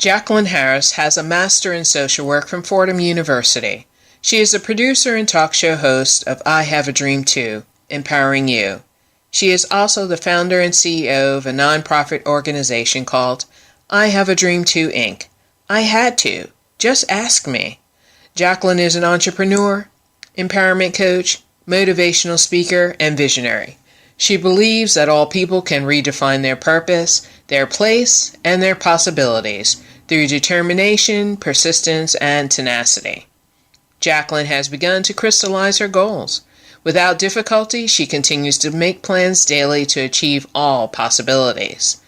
Jacqueline Harris has a Master in Social Work from Fordham University. She is a producer and talk show host of I Have a Dream Too, Empowering You. She is also the founder and CEO of a nonprofit organization called I Have a Dream Too, Inc. I had to. Just ask me. Jacqueline is an entrepreneur, empowerment coach, motivational speaker, and visionary. She believes that all people can redefine their purpose, their place, and their possibilities through determination, persistence, and tenacity. Jacqueline has begun to crystallize her goals. Without difficulty, she continues to make plans daily to achieve all possibilities.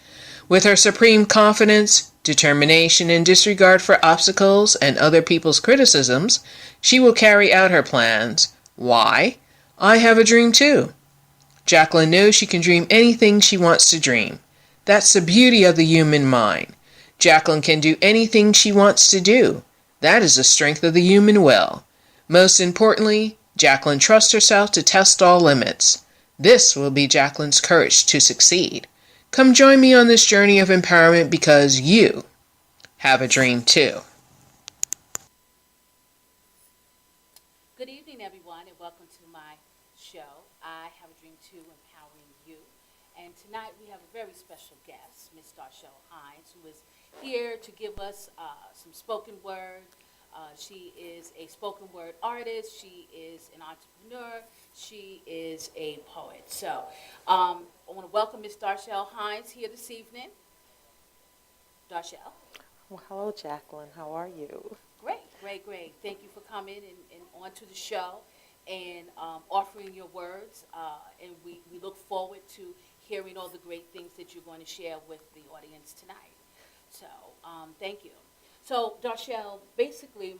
With her supreme confidence, determination, and disregard for obstacles and other people's criticisms, she will carry out her plans. Why? I have a dream too. Jacqueline knows she can dream anything she wants to dream. That's the beauty of the human mind. Jacqueline can do anything she wants to do. That is the strength of the human will. Most importantly, Jacqueline trusts herself to test all limits. This will be Jacqueline's courage to succeed. Come join me on this journey of empowerment because you have a dream too. Good evening, everyone, and welcome to my show, I Have a Dream Too, Empowering You. And tonight we have a very special guest, Ms. Darshell Hines, who is here to give us some spoken word. She is a spoken word artist. She is an entrepreneur. She is a poet. So I want to welcome Ms. Darshell Hines here this evening. Darshell. Well, hello, Jacqueline. How are you? Great, great, great. Thank you for coming and onto the show and offering your words. And we look forward to hearing all the great things that you're going to share with the audience tonight. So thank you. So, Darshell, basically,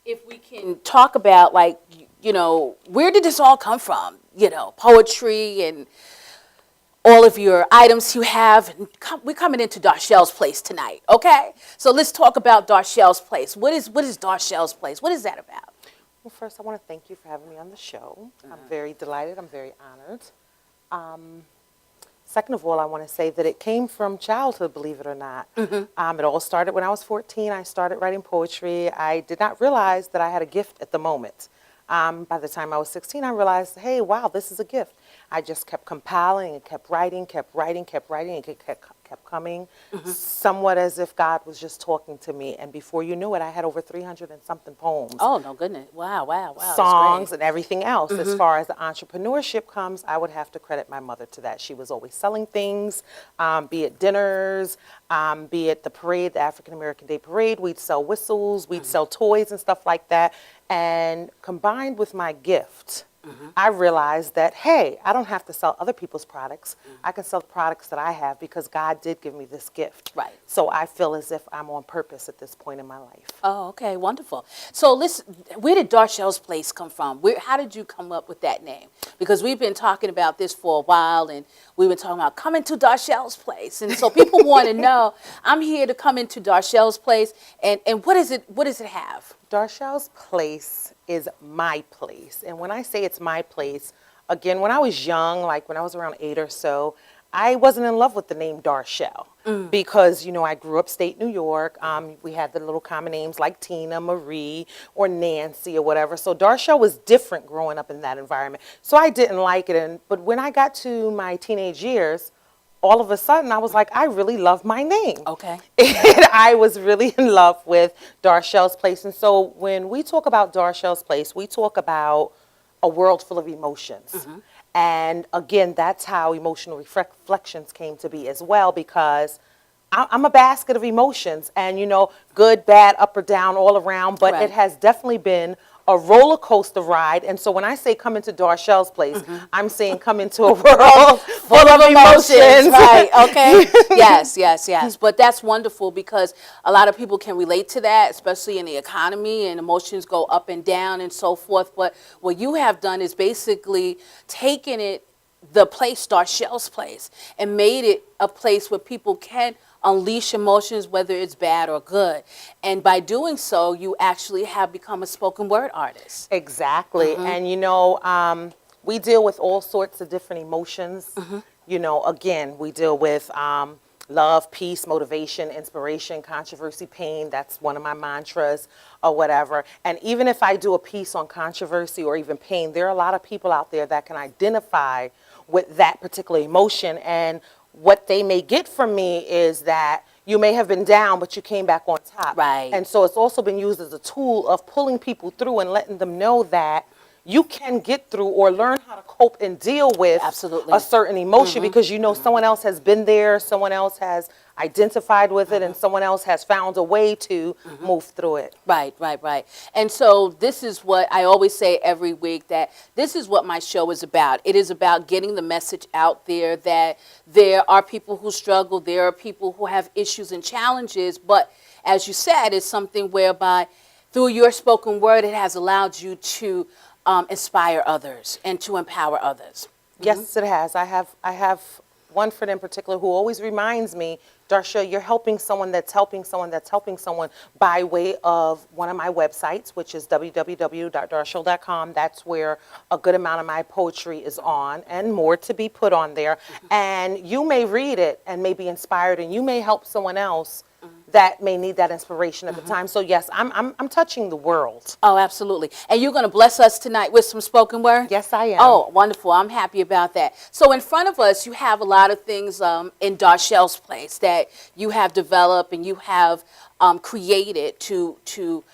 if we can talk about, like, you know, where did this all come from? You know, poetry and all of your items you have. We're coming into Darshell's Place tonight, okay? So let's talk about Darshell's Place. What is Darshell's Place? What is that about? Well, first, I want to thank you for having me on the show. I'm very delighted. I'm very honored. Second of all, I want to say that it came from childhood, believe it or not. It all started when I was 14. I started writing poetry. I did not realize that I had a gift at the moment. By the time I was 16, I realized, hey, wow, this is a gift. I just kept compiling and kept writing, and it kept coming, somewhat as if God was just talking to me. And before you knew it, I had over 300 and something poems. Oh, no goodness. Wow. Songs and everything else. As far as the entrepreneurship comes, I would have to credit my mother to that. She was always selling things, be it dinners, be it the parade, the African American Day Parade. We'd sell whistles, we'd sell toys and stuff like that. And combined with my gift, I realized that, hey, I don't have to sell other people's products. I can sell the products that I have because God did give me this gift. Right. So I feel as if I'm on purpose at this point in my life. Oh, okay, wonderful. So where did Darshell's Place come from? How did you come up with that name? Because we've been talking about this for a while, and we've been talking about coming to Darshell's Place. And so people want to know, I'm here to come into Darshell's Place, and what does it have? Darshell's Place is my place. And when I say it's my place, again, when I was young, like when I was around 8 or so, I wasn't in love with the name Darshell because, you know, I grew upstate New York. We had the little common names like Tina, Marie, or Nancy or whatever. So Darshell was different growing up in that environment. So I didn't like it. But when I got to my teenage years, all of a sudden, I was like, I really love my name. Okay. And I was really in love with Darshell's Place. And so when we talk about Darshell's Place, we talk about a world full of emotions. And again, that's how emotional reflections came to be as well, because I'm a basket of emotions and, you know, good, bad, up or down, all around. But Right. it has definitely been a roller coaster ride. And so when I say come into Darshell's Place, I'm saying come into a world full of emotions. Right, okay. Yes. But that's wonderful because a lot of people can relate to that, especially in the economy, and emotions go up and down and so forth. But what you have done is basically taken it, the place, Darshell's Place, and made it a place where people can unleash emotions, whether it's bad or good. And by doing so, you actually have become a spoken word artist. Exactly. And, you know, we deal with all sorts of different emotions. You know, again, we deal with love, peace, motivation, inspiration, controversy, pain. That's one of my mantras or whatever. And even if I do a piece on controversy or even pain, there are a lot of people out there that can identify with that particular emotion. And what they may get from me is that you may have been down, but you came back on top. Right. And so it's also been used as a tool of pulling people through and letting them know that you can get through or learn how to cope and deal with Absolutely. a certain emotion because you know someone else has been there, someone else has identified with it, and someone else has found a way to move through it. Right, right, right. And so this is what I always say every week, that this is what my show is about. It is about getting the message out there that there are people who struggle, there are people who have issues and challenges, but as you said, it's something whereby through your spoken word, it has allowed you to inspire others and to empower others. Yes, it has. I have one friend in particular who always reminds me, Darsha, you're helping someone that's helping someone that's helping someone by way of one of my websites, which is www.darsha.com. That's where a good amount of my poetry is on and more to be put on there. And you may read it and may be inspired, and you may help someone else that may need that inspiration at the time. So yes, I'm touching the world. Oh, absolutely. And you're going to bless us tonight with some spoken word? Yes, I am. Oh, wonderful. I'm happy about that. So in front of us, you have a lot of things in Darshel's place that you have developed and you have created to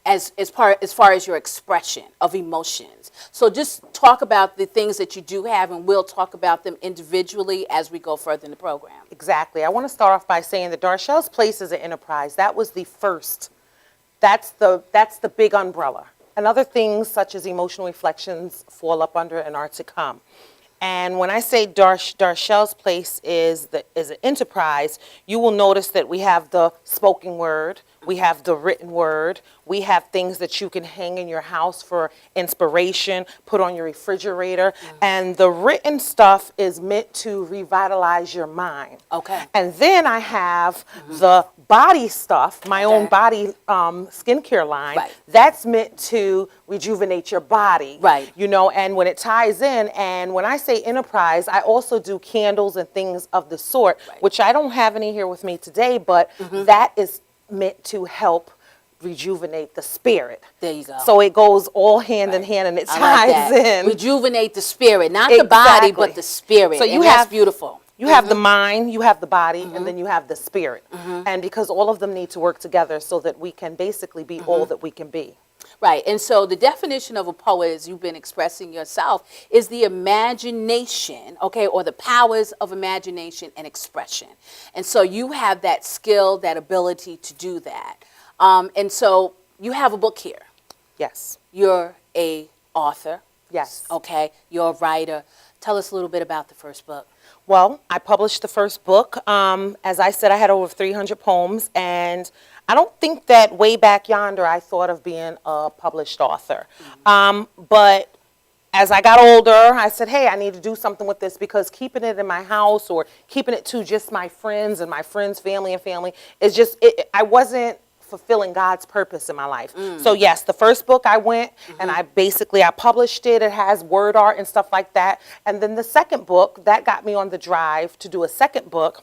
as far as your expression of emotions. So just talk about the things that you do have, and we'll talk about them individually as we go further in the program. Exactly. I want to start off by saying that Darshel's Place is an enterprise. That was the first. That's the big umbrella. And other things such as emotional reflections fall up under and are to come. And when I say Darshel's Place is an enterprise, you will notice that we have the spoken word, we have the written word, we have things that you can hang in your house for inspiration, put on your refrigerator, and the written stuff is meant to revitalize your mind. Okay. And then I have the body stuff, my own body skincare line. Right. That's meant to rejuvenate your body. Right. You know, and when it ties in, and when I say enterprise, I also do candles and things of the sort, which I don't have any here with me today, but that is meant to help rejuvenate the spirit. There you go. So it goes all hand in hand, and it I like ties that. in. Rejuvenate the spirit, not the body, Exactly. but the spirit. So you and have that's beautiful. You have the mind, you have the body, and then you have the spirit. And because all of them need to work together so that we can basically be all that we can be. Right, and so the definition of a poet, as you've been expressing yourself, is the imagination, okay, or the powers of imagination and expression. And so you have that skill, that ability to do that. And so you have a book here. Yes. You're a author. Yes. Okay, you're a writer. Tell us a little bit about the first book. Well, I published the first book. As I said, I had over 300 poems, and I don't think that way back yonder I thought of being a published author. But as I got older, I said, hey, I need to do something with this, because keeping it in my house or keeping it to just my friends and my friends' family is just, I wasn't fulfilling God's purpose in my life. So yes, the first book I went and I published it. It has word art and stuff like that. And then the second book, that got me on the drive to do a second book.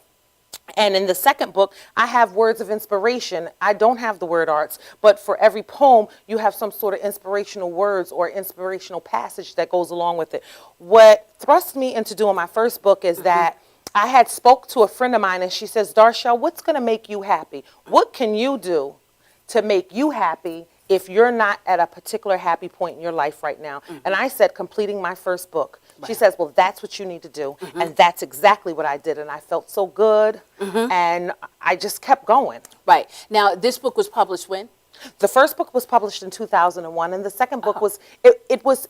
And in the second book, I have words of inspiration. I don't have the word arts, but for every poem, you have some sort of inspirational words or inspirational passage that goes along with it. What thrust me into doing my first book is that I had spoke to a friend of mine, and she says, Darsha, what's going to make you happy? What can you do to make you happy if you're not at a particular happy point in your life right now? And I said, completing my first book. She says, well, that's what you need to do. And that's exactly what I did. And I felt so good. And I just kept going. Right. Now, this book was published when? The first book was published in 2001. And the second book was, it was,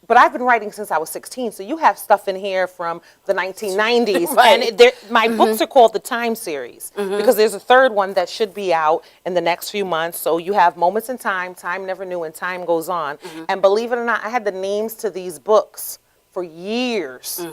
but I've been writing since I was 16, so you have stuff in here from the 1990s. Right. And my books are called the Time series, because there's a third one that should be out in the next few months. So you have Moments in Time, Time Never Knew, and Time Goes On. And believe it or not, I had the names to these books for years,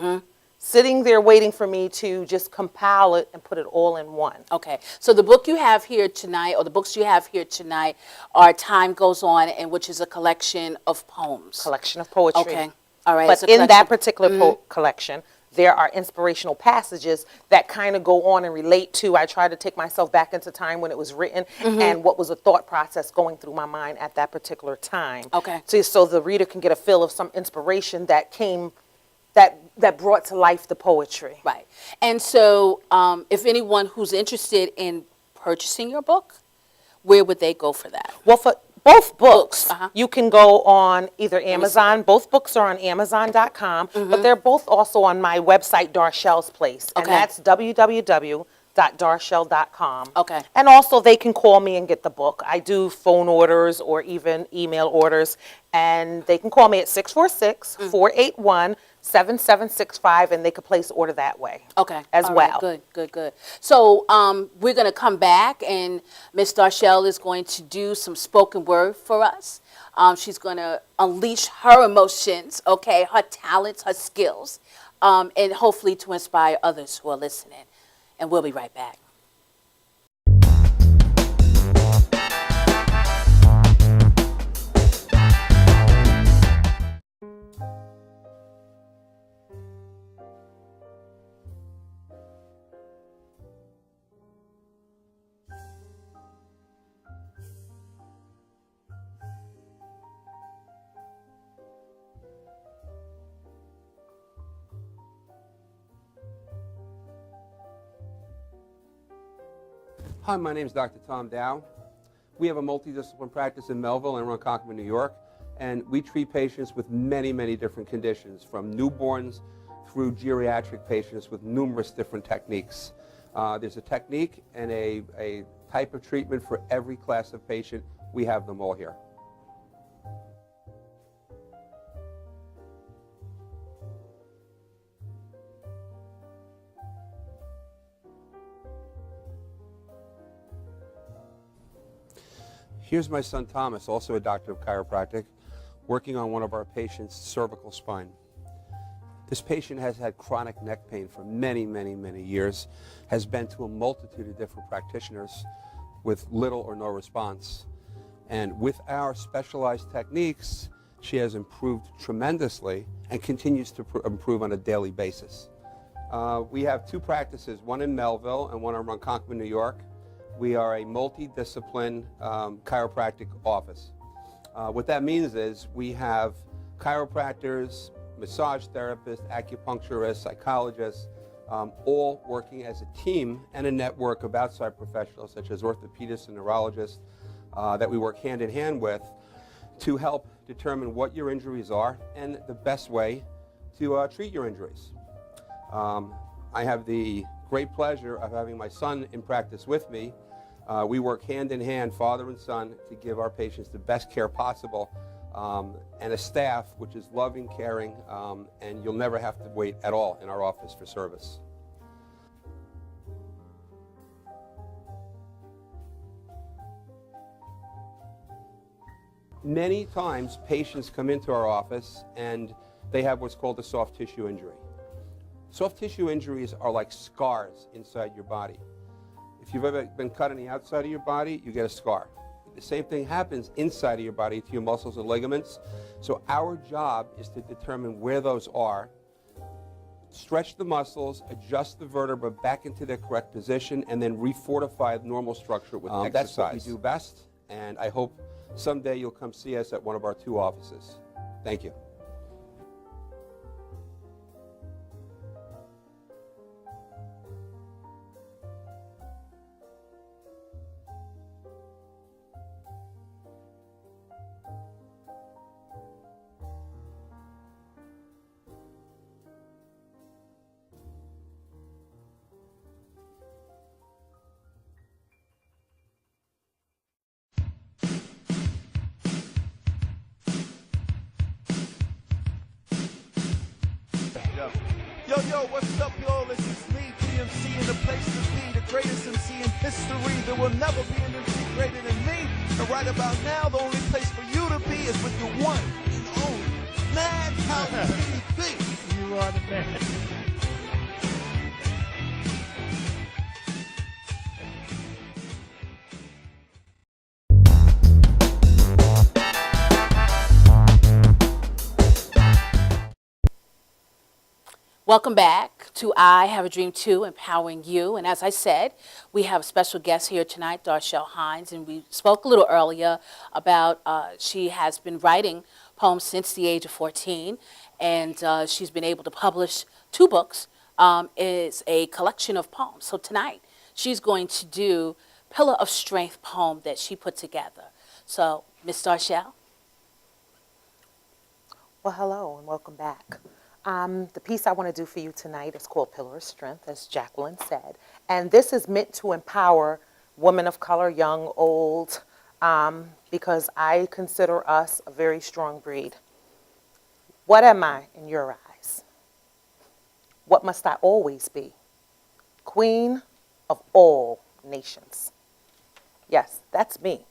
sitting there waiting for me to just compile it and put it all in one. Okay, so the book you have here tonight, or the books you have here tonight, are Time Goes On, and which is a collection of poems. Collection of poetry. Okay, all right. But in that particular collection, there are inspirational passages that kind of go on and relate to. I try to take myself back into time when it was written and what was a thought process going through my mind at that particular time. Okay. So the reader can get a feel of some inspiration that came, that brought to life the poetry. Right. And so if anyone who's interested in purchasing your book, where would they go for that? Well, for both books, Uh-huh. you can go on either Amazon. Both books are on Amazon.com, but they're both also on my website, Darshell's Place. And Okay. that's www.darshell.com. Okay. And also, they can call me and get the book. I do phone orders or even email orders. And they can call me at 646-481-7765, and they could place order that way. Okay. As All right. well. Good, good, good. So we're going to come back, and Miss Darshell is going to do some spoken word for us. She's going to unleash her emotions, okay, her talents, her skills, and hopefully to inspire others who are listening. And we'll be right back. Hi, my name is Dr. Tom Dow. We have a multidiscipline practice in Melville and Ronkonkoma, New York, and we treat patients with many, many different conditions, from newborns through geriatric patients with numerous different techniques. There's a technique and a type of treatment for every class of patient. We have them all here. Here's my son Thomas, also a doctor of chiropractic, working on one of our patients' cervical spine. This patient has had chronic neck pain for many, many, many years, has been to a multitude of different practitioners with little or no response. And with our specialized techniques, she has improved tremendously and continues to improve on a daily basis. We have two practices, one in Melville and one in Ronkonkoma, New York. We are a multidiscipline chiropractic office. What that means is we have chiropractors, massage therapists, acupuncturists, psychologists, all working as a team and a network of outside professionals such as orthopedists and neurologists that we work hand in hand with to help determine what your injuries are and the best way to treat your injuries. I have the great pleasure of having my son in practice with me. We work hand in hand, father and son, to give our patients the best care possible, and a staff which is loving, caring, and you'll never have to wait at all in our office for service. Many times patients come into our office and they have what's called a soft tissue injury. Soft tissue injuries are like scars inside your body. If you've ever been cut on the outside of your body, you get a scar. The same thing happens inside of your body to your muscles and ligaments. So our job is to determine where those are, stretch the muscles, adjust the vertebra back into their correct position, and then refortify the normal structure with exercise. That's what we do best, and I hope someday you'll come see us at one of our two offices. Thank you. Yo, what's up, y'all? This is me, GMC, in the place to be, the greatest MC in history. There will never be an MC greater than me. And right about now, the only place for you to be is with your one and only Madhouse TV. You are the man. Welcome back to I Have a Dream Too, Empowering You. And as I said, we have a special guest here tonight, Darshell Hines. And we spoke a little earlier about she has been writing poems since the age of 14. And she's been able to publish 2 books. It's a collection of poems. So tonight, she's going to do Pillar of Strength poem that she put together. So, Miss Darshell. Well, hello and welcome back. The piece I want to do for you tonight is called Pillar of Strength, as Jacqueline said. And this is meant to empower women of color, young, old, because I consider us a very strong breed. What am I in your eyes? What must I always be? Queen of all nations. Yes, that's me.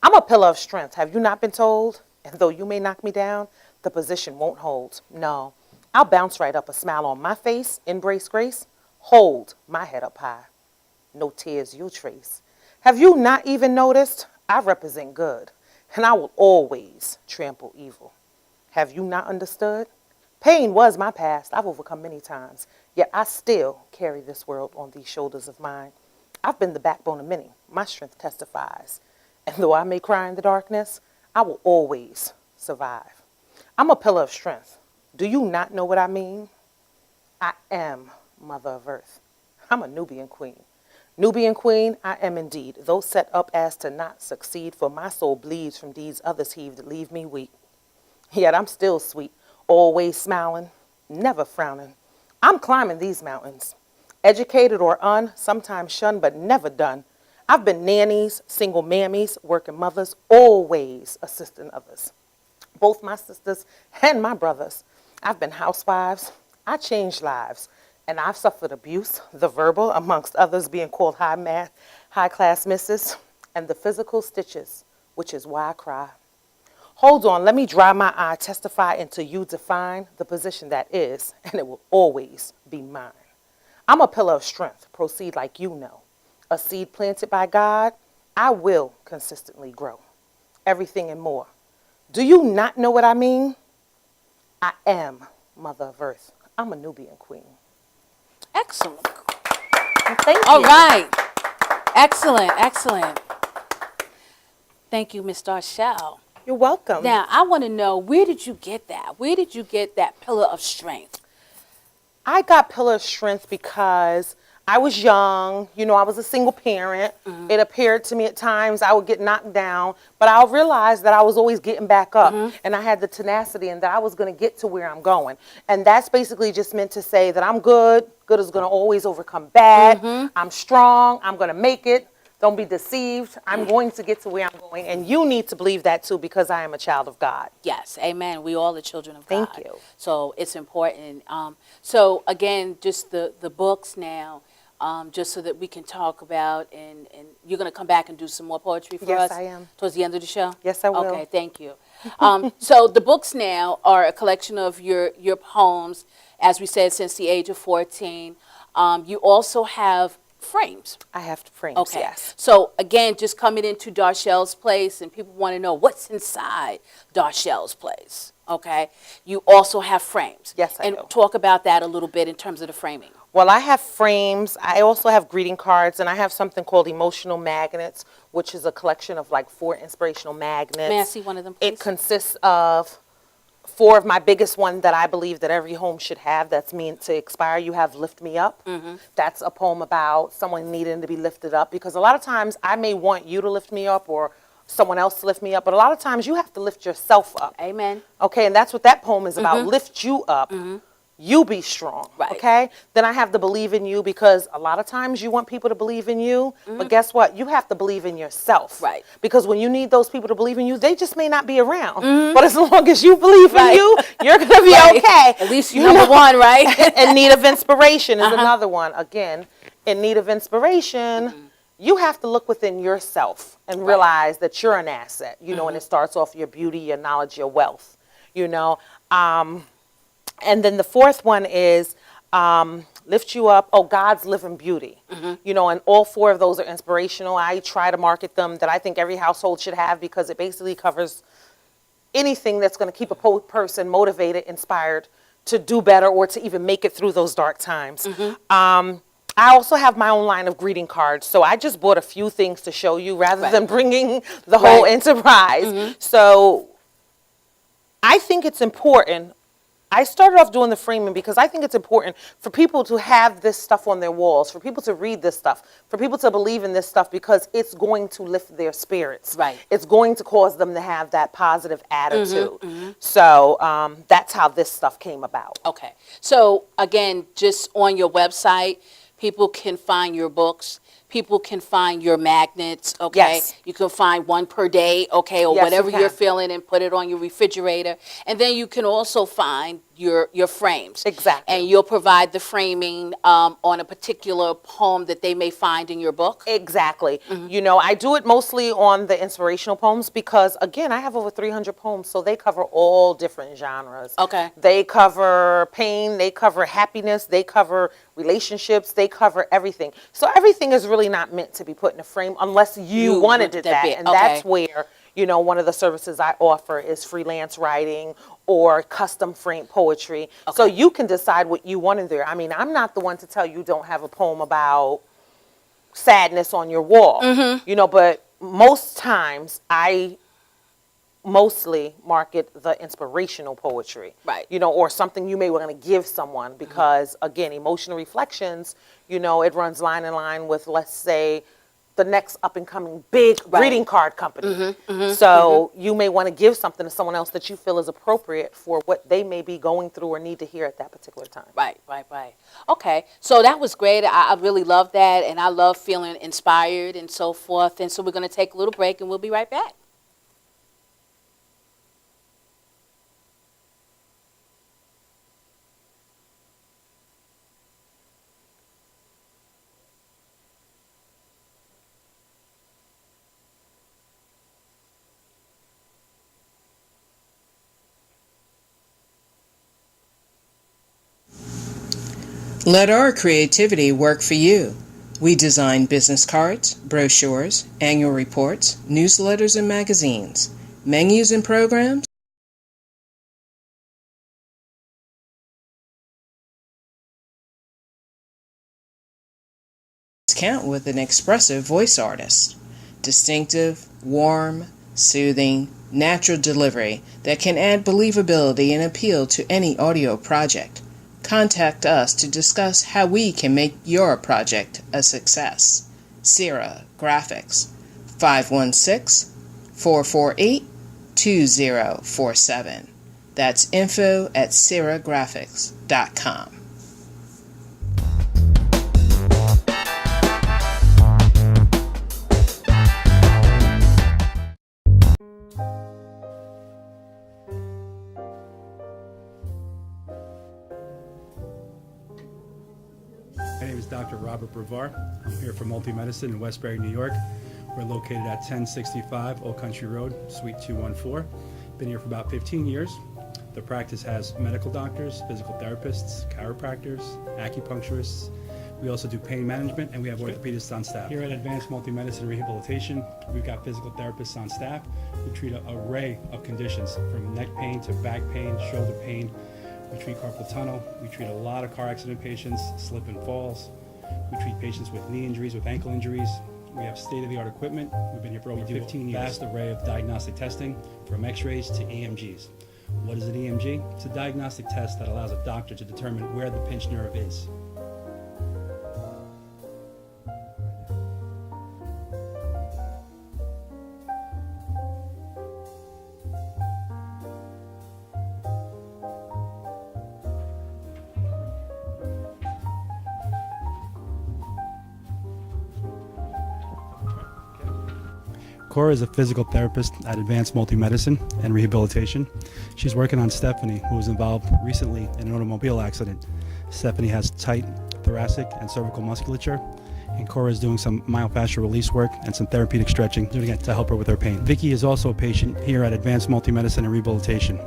I'm a pillar of strength. Have you not been told? And though you may knock me down, the position won't hold. No. I'll bounce right up, a smile on my face, embrace grace, hold my head up high. No tears you'll trace. Have you not even noticed? I represent good, and I will always trample evil. Have you not understood? Pain was my past. I've overcome many times, yet I still carry this world on these shoulders of mine. I've been the backbone of many. My strength testifies. And though I may cry in the darkness, I will always survive. I'm a pillar of strength. Do you not know what I mean? I am Mother of Earth. I'm a Nubian queen. Nubian queen, I am indeed, though set up as to not succeed, for my soul bleeds from deeds others heave that leave me weak. Yet I'm still sweet, always smiling, never frowning. I'm climbing these mountains, educated or sometimes shunned, but never done. I've been nannies, single mammies, working mothers, always assisting others. Both my sisters and my brothers. I've been housewives, I changed lives, and I've suffered abuse, the verbal, amongst others being called high-class misses, and the physical stitches, which is why I cry. Hold on, let me dry my eye, testify until you define the position that is, and it will always be mine. I'm a pillar of strength, proceed like you know. A seed planted by God, I will consistently grow. Everything and more. Do you not know what I mean? I am Mother of Earth. I'm a Nubian queen. Excellent. Thank you. All right. Excellent, excellent. Thank you, Miss Darshell. You're welcome. Now, I want to know, where did you get that? Where did you get that pillar of strength? I got pillar of strength because I was young, I was a single parent. It appeared to me at times I would get knocked down, but I realized that I was always getting back up and I had the tenacity and that I was going to get to where I'm going. And that's basically just meant to say that I'm good. Good is going to always overcome bad. I'm strong. I'm going to make it. Don't be deceived. I'm going to get to where I'm going. And you need to believe that too, because I am a child of God. Yes, amen. We all the children of God. Thank you. So it's important. So again, just the books now, just so that we can talk about, and you're going to come back and do some more poetry for us? Yes, I am. Towards the end of the show? Yes, I will. Okay, thank you. So the books now are a collection of your poems, as we said, since the age of 14. You also have frames. I have frames, Okay. yes. So again, just coming into Darshell's place, and people want to know what's inside Darshell's place. Okay. You also have frames. Yes, I and do. talk about that a little bit in terms of the framing. Well, I have frames. I also have greeting cards, and I have something called emotional magnets, which is a collection of like 4 inspirational magnets. May I see one of them, please? It consists of 4 of my biggest one that I believe that every home should have that's meant to expire. You have Lift Me Up. That's a poem about someone needing to be lifted up, because a lot of times I may want you to lift me up or someone else to lift me up, but a lot of times you have to lift yourself up. Amen. Okay, and that's what that poem is about. Lift you up. You be strong. Right. Okay? Then I have to believe in you, because a lot of times you want people to believe in you, but guess what? You have to believe in yourself. Right. Because when you need those people to believe in you, they just may not be around. But as long as you believe in you, you're going to be okay. At least you're number one, right? In need of inspiration is another one. Again, in need of inspiration, you have to look within yourself and realize that you're an asset, and it starts off your beauty, your knowledge, your wealth, And then the 4th one is Lift You Up. Oh, God's Living Beauty. And all 4 of those are inspirational. I try to market them that I think every household should have, because it basically covers anything that's going to keep a person motivated, inspired to do better or to even make it through those dark times. I also have my own line of greeting cards, so I just bought a few things to show you rather than bringing the whole enterprise. So I think it's important. I started off doing the framing because I think it's important for people to have this stuff on their walls, for people to read this stuff, for people to believe in this stuff, because it's going to lift their spirits. Right. It's going to cause them to have that positive attitude. So that's how this stuff came about. Okay. So again, just on your website, people can find your books. People can find your magnets, okay? Yes. You can find one per day, okay, or Yes, you whatever you're can. feeling, and put it on your refrigerator. And then you can also find your frames. Exactly. And you'll provide the framing on a particular poem that they may find in your book. Exactly. You know, I do it mostly on the inspirational poems because, again, I have over 300 poems, so they cover all different genres. Okay. They cover pain, they cover happiness, they cover relationships, they cover everything. So everything is really not meant to be put in a frame unless you wanted it that. bit, And okay. that's where, you know, one of the services I offer is freelance writing or custom frame poetry. So you can decide what you want in there. I mean, I'm not the one to tell you don't have a poem about sadness on your wall, you know, but most times I mostly market the inspirational poetry, Right. you know, or something you may want to give someone because, again, emotional reflections, you know, it runs line in line with, let's say, the next up and coming big greeting card company. So you may want to give something to someone else that you feel is appropriate for what they may be going through or need to hear at that particular time. Right. Okay, so that was great. I really love that, and I love feeling inspired and so forth. And so we're going to take a little break, and we'll be right back. Let our creativity work for you. We design business cards, brochures, annual reports, newsletters and magazines, menus and programs, count with an expressive voice artist. Distinctive, warm, soothing, natural delivery that can add believability and appeal to any audio project. Contact us to discuss how we can make your project a success. Sierra Graphics, 516-448-2047. That's info@sierragraphics.com. My name is Dr. Robert Brevard. I'm here for Multi-Medicine in Westbury, New York. We're located at 1065 Old Country Road, Suite 214. Been here for about 15 years. The practice has medical doctors, physical therapists, chiropractors, acupuncturists. We also do pain management, and we have orthopedists on staff. Here at Advanced Multi-Medicine Rehabilitation, we've got physical therapists on staff who treat an array of conditions, from neck pain to back pain, shoulder pain. We treat carpal tunnel. We treat a lot of car accident patients, slip and falls. We treat patients with knee injuries, with ankle injuries. We have state-of-the-art equipment. We've been here for over 15 years. Vast array of diagnostic testing, from x-rays to EMGs. What is an EMG? It's a diagnostic test that allows a doctor to determine where the pinched nerve is. Cora is a physical therapist at Advanced Multi-Medicine and Rehabilitation. She's working on Stephanie, who was involved recently in an automobile accident. Stephanie has tight thoracic and cervical musculature, and Cora is doing some myofascial release work and some therapeutic stretching, doing it to help her with her pain. Vicky is also a patient here at Advanced Multi-Medicine and Rehabilitation.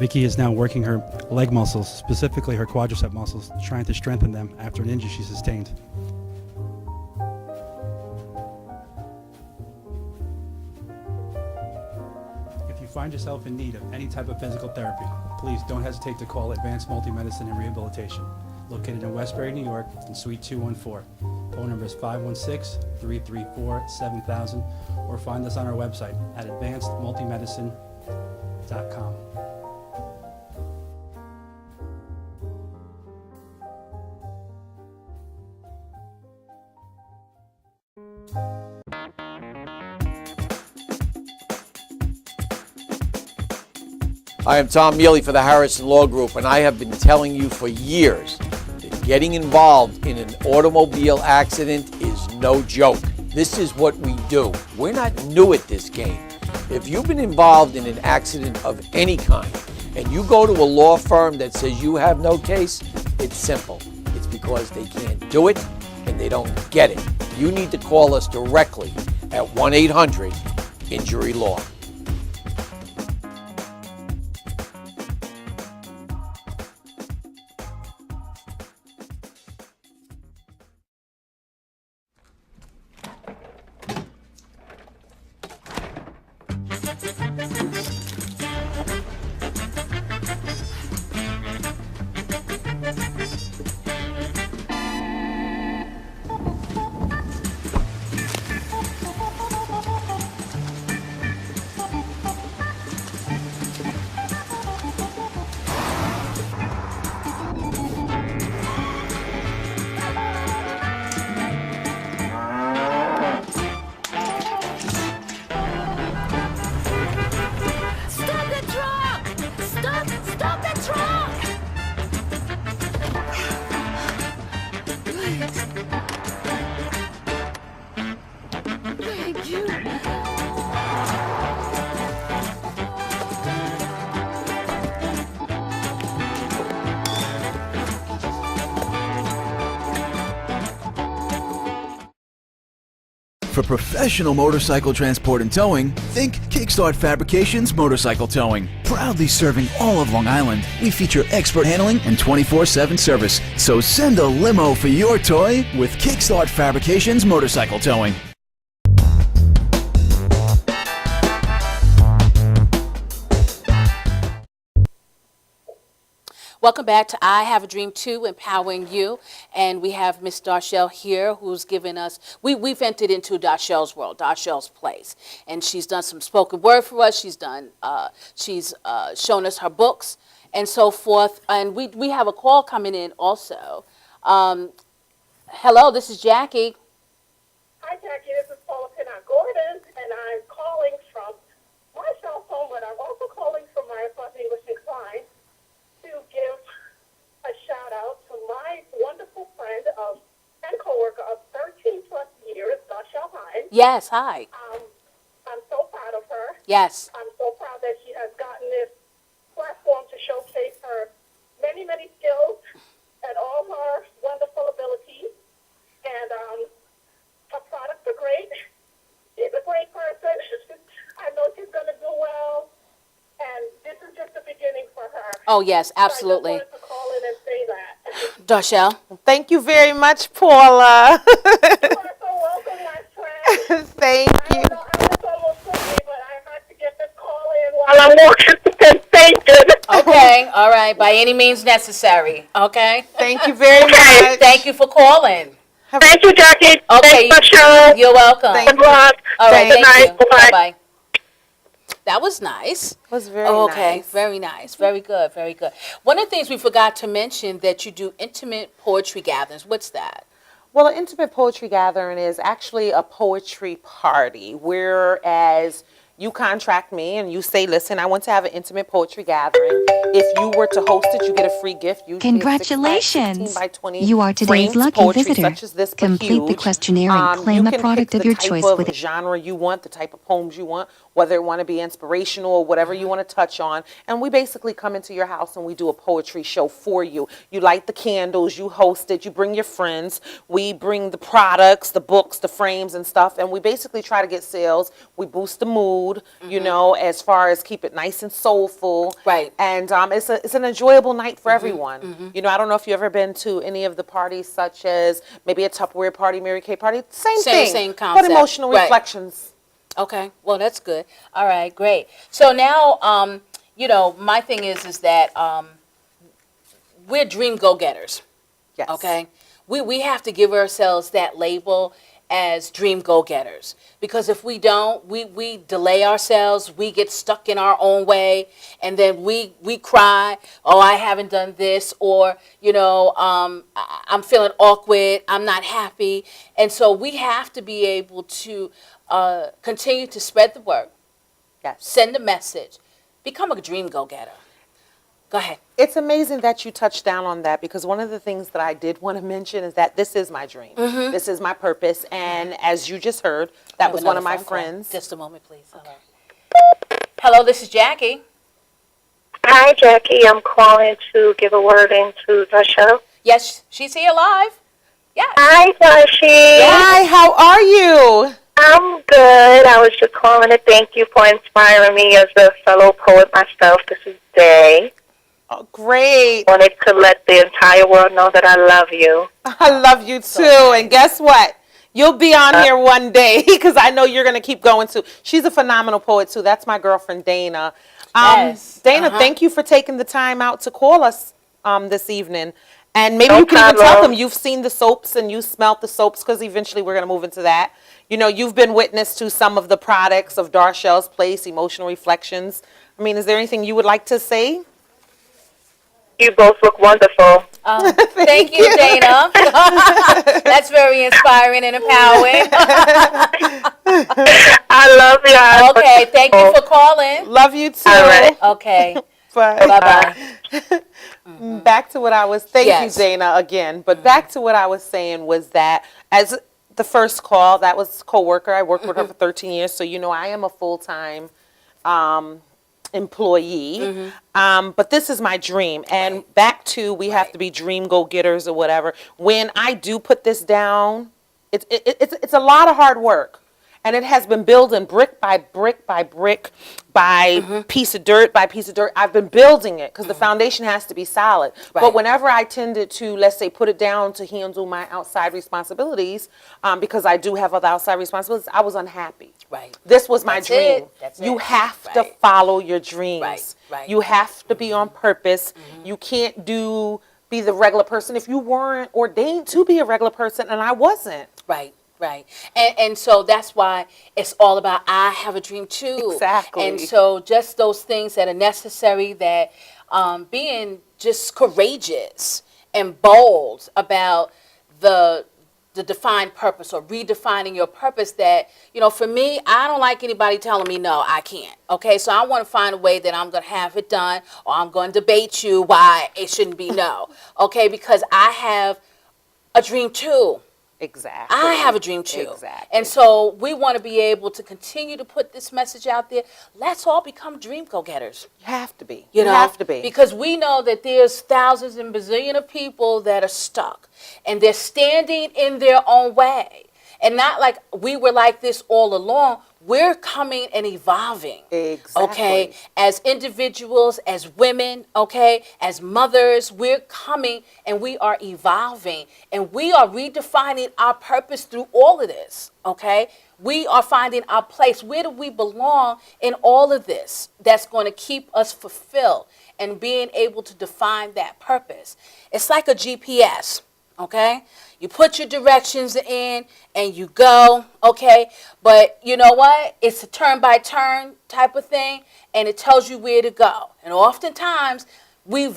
Vicky is now working her leg muscles, specifically her quadricep muscles, trying to strengthen them after an injury she sustained. If you you find yourself in need of any type of physical therapy, please don't hesitate to call Advanced Multi-Medicine and Rehabilitation, located in Westbury, New York, in Suite 214. Phone number is 516-334-7000, or find us on our website at advancedmultimedicine.com. I am Tom Mealy for the Harrison Law Group, and I have been telling you for years that getting involved in an automobile accident is no joke. This is what we do. We're not new at this game. If you've been involved in an accident of any kind and you go to a law firm that says you have no case, it's simple. It's because they can't do it and they don't get it. You need to call us directly at 1-800-INJURY-LAW. Stop the truck! Stop the truck! Thank you. For professional motorcycle transport and towing, think Kickstart Fabrications Motorcycle Towing. Proudly serving all of Long Island, we feature expert handling and 24/7 service. So send a limo for your toy with Kickstart Fabrications Motorcycle Towing. Welcome back to I Have a Dream 2, Empowering You. And we have Miss Darshell here who's given us, we've entered into Darshell's world, Darshell's place. And she's done some spoken word for us. She's shown us her books and so forth. And we have a call coming in also. Hello, this is Jackie. Hi, Jackie. This is Paula Pinnock Gordon, and I'm calling from my cell phone, but I'm also calling from my English Inclined to give a shout out to my wonderful friend and coworker of 13 plus years, Darshell Hines. Yes, hi. I'm so proud of her. Yes. I'm so proud that she has gotten this platform to showcase her many, many skills and all her wonderful abilities. And her products are great. She's a great person. I know she's going to do well. And this is just the beginning for her. Oh, yes, absolutely. So I just wanted to call in and say that. Darshell. Thank you very much, Paula. You are so welcome, my friend. Thank you. I know it's almost Sunday, but I had to get this call in while I'm walking to Penn Station. Okay, all right, by any means necessary, okay? Thank you very much. Thank you for calling. Thank you, Jackie. Okay, Thanks for showing. you're welcome. Thank Good luck. All right, Good thank night. you. Bye-bye. Bye-bye. That was nice. Was very Okay, nice. very nice. Very good, very good. One of the things we forgot to mention that you do intimate poetry gatherings. What's that? Well, an intimate poetry gathering is actually a poetry party, whereas you contract me and you say, listen, I want to have an intimate poetry gathering. If you were to host it, you get a free gift. Usually Congratulations! 16 by 20 You are today's framed lucky poetry, visitor. such as this, but Complete the huge. questionnaire and claim you a can product pick of your the choice type with of genre you want, the type of poems you want, whether it want to be inspirational or whatever you want to touch on. And we basically come into your house and we do a poetry show for you. You light the candles, you host it, you bring your friends. We bring the products, the books, the frames and stuff, and we basically try to get sales. We boost the mood, you know, as far as keep it nice and soulful. Right. And it's an enjoyable night for everyone. You know, I don't know if you've ever been to any of the parties, such as maybe a Tupperware party, Mary Kay party. Same thing. Same concept. But emotional Right. reflections. Okay, well, that's good. All right, great. So now, my thing is that we're dream go-getters. Yes. Okay, we have to give ourselves that label as dream go-getters, because if we don't, we delay ourselves, we get stuck in our own way, and then we cry, oh, I haven't done this, or I'm feeling awkward, I'm not happy. And so we have to be able to continue to spread the word, Yes. send a message, become a dream go-getter. Go ahead. It's amazing that you touched down on that, because one of the things that I did want to mention is that this is my dream. This is my purpose. And as you just heard, that was one of my friends. Just a moment, please. Okay. Hello, this is Jackie. Hi, Jackie. I'm calling to give a word into the show. Yes, she's here live. Yes. Hi, Joshi. Hi, how are you? I'm good. I was just calling to thank you for inspiring me as a fellow poet myself. This is Day. Oh, great. Wanted to let the entire world know that I love you. I love you too. And guess what? You'll be on here one day, because I know you're going to keep going too. She's a phenomenal poet too. That's my girlfriend, Dana. Yes. Dana, thank you for taking the time out to call us this evening. And maybe No you can even tell problem. them you've seen the soaps and you smelt the soaps, because eventually we're going to move into that. You've been witness to some of the products of Darchelle's Place, Emotional Reflections. I mean, is there anything you would like to say? You both look wonderful. Thank you, Dana. That's very inspiring and empowering. I love you. Okay, thank you for calling. Love you too. All right. Okay, Bye. bye-bye. Back to what I was, thank Yes. you, Dana, again. But back to what I was saying was that as the first call, that was coworker. I worked with her for 13 years, so I am a full-time employee. But this is my dream. And back to, we have to be dream go-getters or whatever. When I do put this down, it's a lot of hard work. And it has been building brick by brick by brick by piece of dirt by piece of dirt. I've been building it because the foundation has to be solid. Right. But whenever I tended to, let's say, put it down to handle my outside responsibilities, because I do have other outside responsibilities, I was unhappy. Right. This was my That's dream. it. That's You it. have to Right. follow your dreams. Right. Right. You have to be on purpose. You can't be the regular person if you weren't ordained to be a regular person, and I wasn't. Right, right. And so that's why it's all about I have a dream too. Exactly. And so just those things that are necessary, that being just courageous and bold about the defined purpose, or redefining your purpose, that, for me, I don't like anybody telling me, no, I can't. Okay, so I want to find a way that I'm going to have it done, or I'm going to debate you why it shouldn't be no. Okay, because I have a dream too. Exactly. I have a dream too. Exactly. And so we want to be able to continue to put this message out there. Let's all become dream go-getters. You have to be. You know, have to be. Because we know that there's thousands and bazillion of people that are stuck, and they're standing in their own way. And not like we were like this all along. We're coming and evolving. Exactly. Okay, as individuals, as women, okay, as mothers, we're coming and we are evolving, and we are redefining our purpose through all of this. Okay, we are finding our place. Where do we belong in all of this? That's going to keep us fulfilled and being able to define that purpose. It's like a GPS. Okay, you put your directions in and you go, okay, but you know what? It's a turn by turn type of thing, and it tells you where to go. And oftentimes we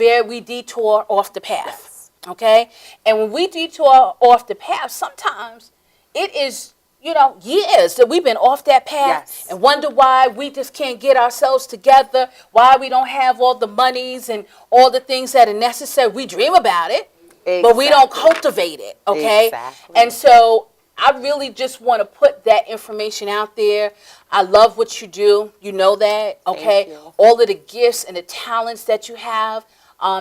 detour off the path, okay? And when we detour off the path, sometimes it is, years that we've been off that path, and wonder why we just can't get ourselves together, why we don't have all the monies and all the things that are necessary. We dream about it. But we don't cultivate it, okay? Exactly. And so I really just want to put that information out there. I love what you do. You know that, okay? Thank you. All of the gifts and the talents that you have,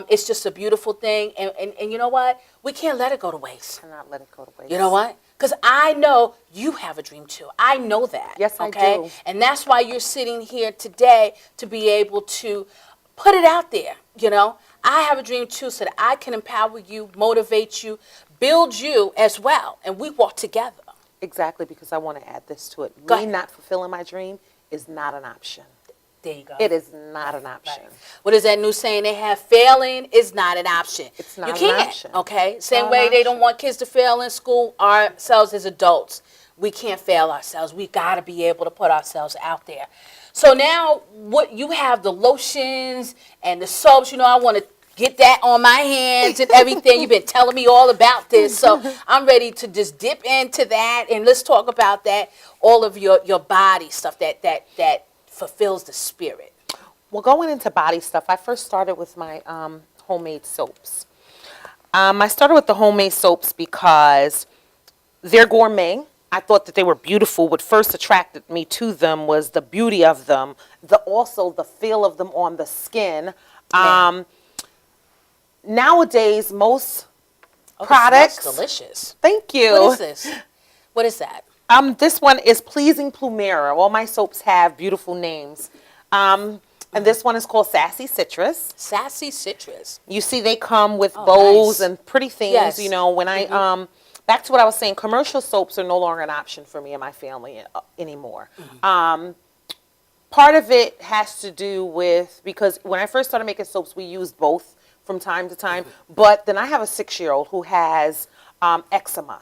it's just a beautiful thing. And you know what? We can't let it go to waste. Cannot let it go to waste. You know what? Because I know you have a dream too. I know that. Yes, I okay? do. And that's why you're sitting here today, to be able to put it out there, I have a dream too, so that I can empower you, motivate you, build you as well, and we walk together. Exactly, because I want to add this to it. Go Me ahead. not fulfilling my dream is not an option. There you go. It is not an option. What is that new saying they have? Failing is not an option. It's not you an can't, option. okay? Same Not way an they don't option. want kids to fail in school, ourselves as adults, we can't fail ourselves. We got to be able to put ourselves out there. So now what you have, the lotions and the soaps, I want to get that on my hands and everything. You've been telling me all about this. So I'm ready to just dip into that, and let's talk about that, all of your body stuff that fulfills the spirit. Well, going into body stuff, I first started with my homemade soaps. I started with the homemade soaps because they're gourmet. I thought that they were beautiful. What first attracted me to them was the beauty of them, also the feel of them on the skin. Nowadays, most products. It smells delicious. Thank you. What is this? What is that? This one is Pleasing Plumera. All my soaps have beautiful names. And this one is called Sassy Citrus. Sassy Citrus. You see, they come with bows nice. and pretty things. Yes. When I back to what I was saying, commercial soaps are no longer an option for me and my family anymore. Part of it has to do with, because when I first started making soaps, we used both from time to time. But then I have a 6-year-old who has eczema.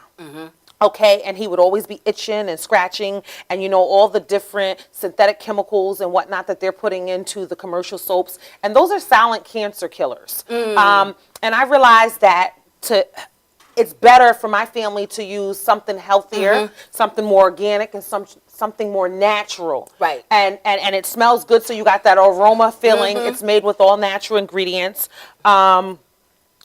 Okay, and he would always be itching and scratching, and all the different synthetic chemicals and whatnot that they're putting into the commercial soaps, and those are silent cancer killers. And I realized that it's better for my family to use something healthier, something more organic, and something more natural. Right. And it smells good, so you got that aroma feeling. It's made with all natural ingredients.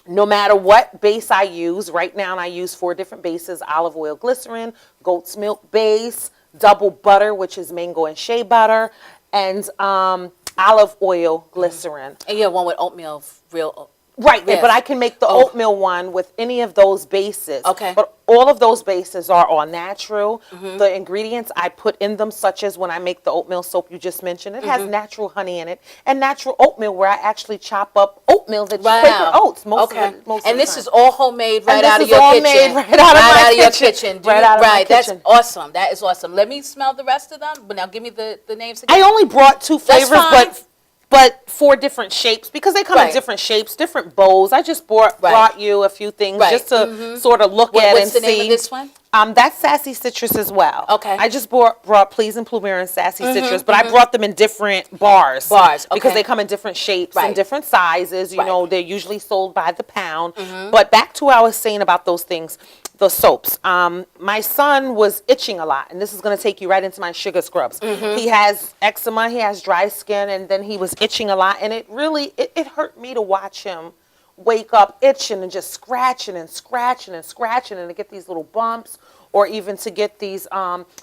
No matter what base I use, right now I use 4 different bases: olive oil, glycerin, goat's milk base, double butter, which is mango and shea butter, and olive oil, glycerin. And you have one with oatmeal, real. Right, Yes. but I can make the oatmeal one with any of those bases. Okay. But all of those bases are all natural. The ingredients I put in them, such as when I make the oatmeal soap you just mentioned, it has natural honey in it and natural oatmeal, where I actually chop up oatmeal that's Quaker oats. Most of the And this time. is all homemade right And this out of is your all kitchen. made right out of my your kitchen. kitchen. Right out of my That's kitchen. awesome. That is awesome. Let me smell the rest of them. But now give me the names again. I only brought 2 That's flavors, fine. but 4 different shapes, because they come in Right. different shapes, different bowls. I just brought you a few things Right. just to sort of look at What's and the see. name of this one? That's Sassy Citrus as well. Okay. I just brought Pleasing Plumera and Sassy Citrus, but I brought them in different bars. Bars, Because okay. they come in different shapes Right. and different sizes. Right. They're usually sold by the pound. But back to what I was saying about those things, the soaps. My son was itching a lot, and this is going to take you right into my sugar scrubs. He has eczema, he has dry skin, and then he was itching a lot, and it really, it hurt me to watch him wake up itching and just scratching and scratching and scratching, and to get these little bumps, or even to get these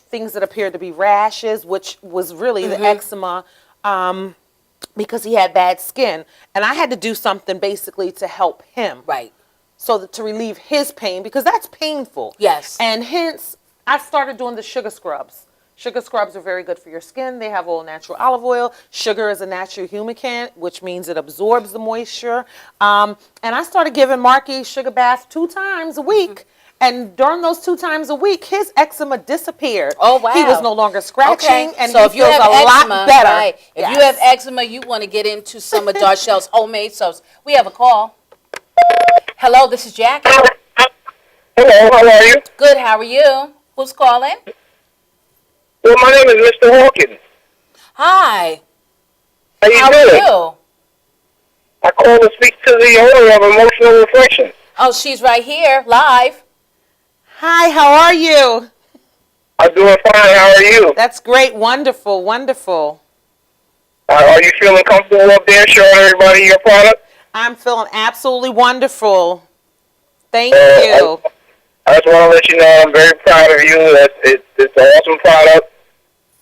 things that appear to be rashes, which was really the eczema, because he had bad skin. And I had to do something basically to help him. Right. So that to relieve his pain, because that's painful. Yes. And hence, I started doing the sugar scrubs. Sugar scrubs are very good for your skin. They have all natural olive oil. Sugar is a natural humectant, which means it absorbs the moisture. And I started giving Marky sugar bath 2 times a week. And during those 2 times a week, his eczema disappeared. Oh, wow. He was no longer scratching, and so he if you feels have a eczema, lot better. Right. If you have eczema, you want to get into some of Darchelle's homemade soaps. We have a call. Hello, this is Jackie. Hello, how are you? Good, how are you? Who's calling? Well, my name is Mr. Hawkins. Hi. How you How doing? are you? I called to speak to the owner of Emotional Reflection. Oh, she's right here, live. Hi, how are you? I'm doing fine. How are you? That's great. Wonderful, wonderful. Are you feeling comfortable up there showing everybody your product? I'm feeling absolutely wonderful. Thank you. I just want to let you know I'm very proud of you. It's an awesome product.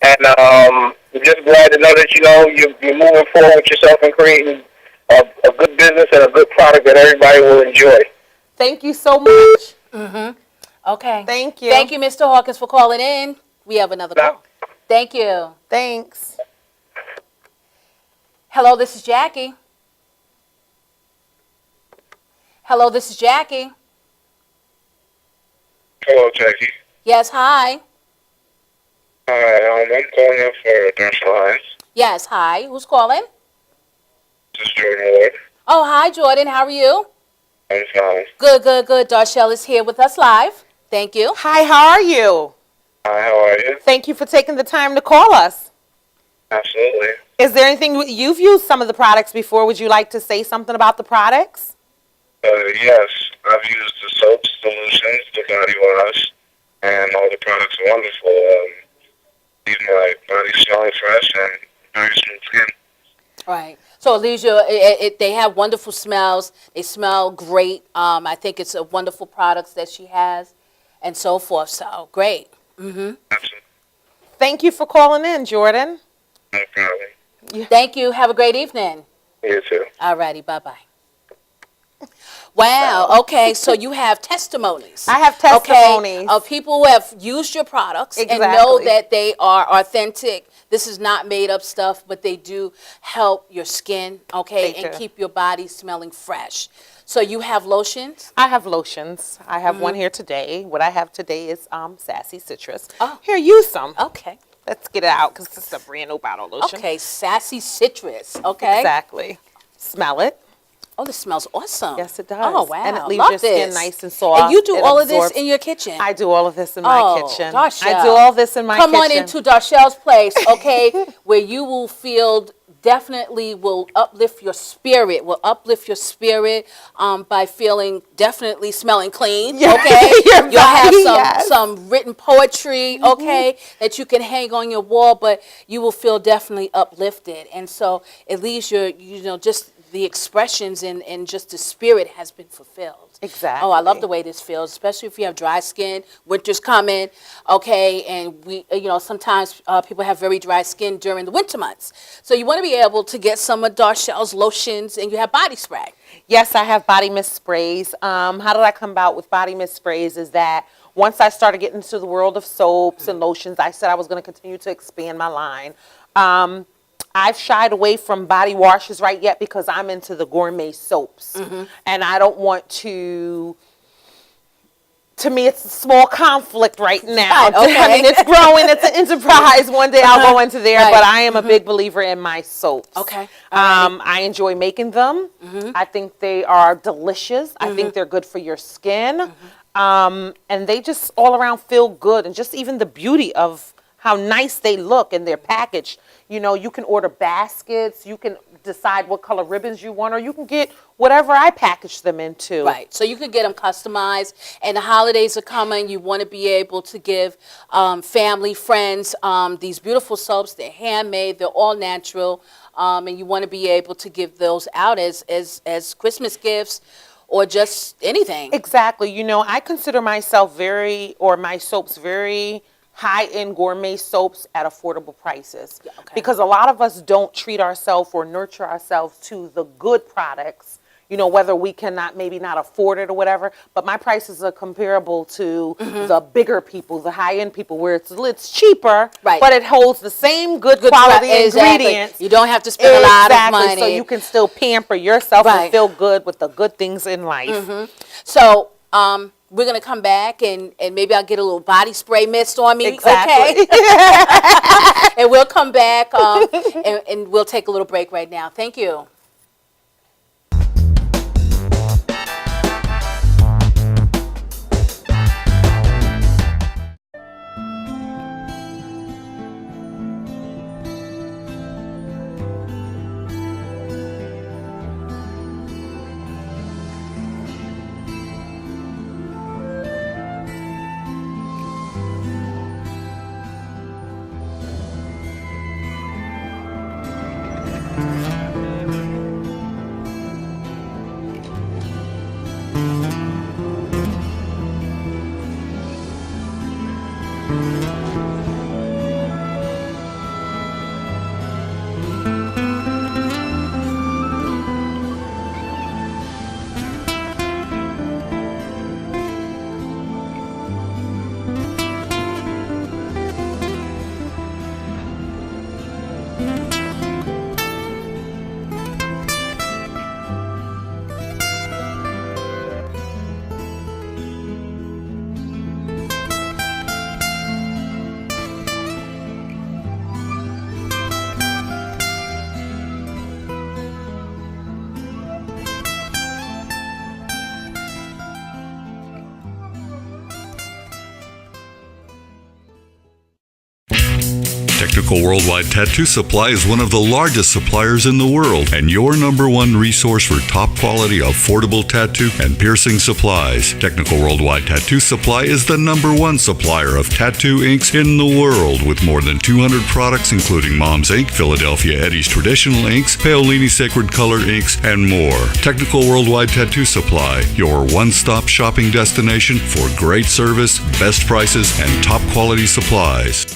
And I'm just glad to know that, you're moving forward with yourself and creating a good business and a good product that everybody will enjoy. Thank you so much. Okay. Thank you. Thank you, Mr. Hawkins, for calling in. We have another call. Thank you. Thanks. Hello, this is Jackie. Hello, this is Jackie. Hello, Jackie. Yes, hi. Hi, I'm calling up for Darshell Hines. Yes, hi. Who's calling? This is Jordan Ward. Oh, hi, Jordan. How are you? I'm fine. Good, good, good. Darshell is here with us live. Thank you. Hi, how are you? Hi, how are you? Thank you for taking the time to call us. Absolutely. Is there anything you've used some of the products before? Would you like to say something about the products? Yes, I've used the soaps, the lotions, the body wash, and all the products are wonderful. Leave my body smelling fresh and very smooth skin. Right. So, Alicia, they have wonderful smells. They smell great. I think it's a wonderful products that she has and so forth. So, great. Mm-hmm. Absolutely. Thank you for calling in, Jordan. No problem. Thank you. Have a great evening. You too. All righty. Bye-bye. Wow. Okay. So you have testimonies. I have testimonies. Okay, of people who have used your products and know Exactly. that they are authentic. This is not made up stuff, but they do help your skin, okay, They and do. keep your body smelling fresh. So you have lotions? I have lotions. I have one here today. What I have today is Sassy Citrus. Oh. Here, use some. Okay. Let's get it out because this is a brand new bottle lotion. Okay, Sassy Citrus. Okay. Exactly. Smell it. Oh, this smells awesome. Yes, it does. Oh, wow. And it leaves Love your skin this. nice and soft. And you do It all of this absorbs- in your kitchen? I do all of this in my kitchen. Darshell. I do all this in my Come kitchen. on into Darshell's place, okay, where you will feel definitely will uplift your spirit, by feeling definitely smelling clean, Yeah. okay? Your You'll have body, some, yes. some written poetry, okay, that you can hang on your wall, but you will feel definitely uplifted. And so it leaves your, just the expressions and just the spirit has been fulfilled. Exactly. Oh, I love the way this feels, especially if you have dry skin. Winter's coming, okay, and we, sometimes people have very dry skin during the winter months. So you want to be able to get some of Darshell's lotions, and you have body spray. Yes, I have body mist sprays. How did I come about with body mist sprays is that once I started getting into the world of soaps and lotions, I said I was going to continue to expand my line. I've shied away from body washes right yet because I'm into the gourmet soaps. And I don't want to me, it's a small conflict right now. Right, okay. I mean, it's growing. It's an enterprise. One day I'll go into there, Right. but I am a big believer in my soaps. Okay. I enjoy making them. I think they are delicious. I think they're good for your skin. And they just all around feel good. And just even the beauty of how nice they look and they're packaged. You can order baskets. You can decide what color ribbons you want, or you can get whatever I package them into. Right. So you can get them customized, and the holidays are coming. You want to be able to give family, friends, these beautiful soaps. They're handmade. They're all natural, and you want to be able to give those out as Christmas gifts or just anything. Exactly. I consider myself my soaps very high-end gourmet soaps at affordable prices. Yeah, okay. Because a lot of us don't treat ourselves or nurture ourselves to the good products, whether we cannot maybe not afford it or whatever. But my prices are comparable to the bigger people, the high-end people, where it's cheaper, Right. but it holds the same good quality Exactly. ingredients. You don't have to spend a lot of money. So you can still pamper yourself Right. and feel good with the good things in life. So, we're going to come back and maybe I'll get a little body spray mist on me. Exactly. Okay. And we'll come back and we'll take a little break right now. Thank you. Technical Worldwide Tattoo Supply is one of the largest suppliers in the world and your number one resource for top quality, affordable tattoo and piercing supplies. Technical Worldwide Tattoo Supply is the number one supplier of tattoo inks in the world with more than 200 products including Mom's Ink, Philadelphia Eddie's Traditional Inks, Paolini Sacred Color Inks, and more. Technical Worldwide Tattoo Supply, your one-stop shopping destination for great service, best prices, and top quality supplies.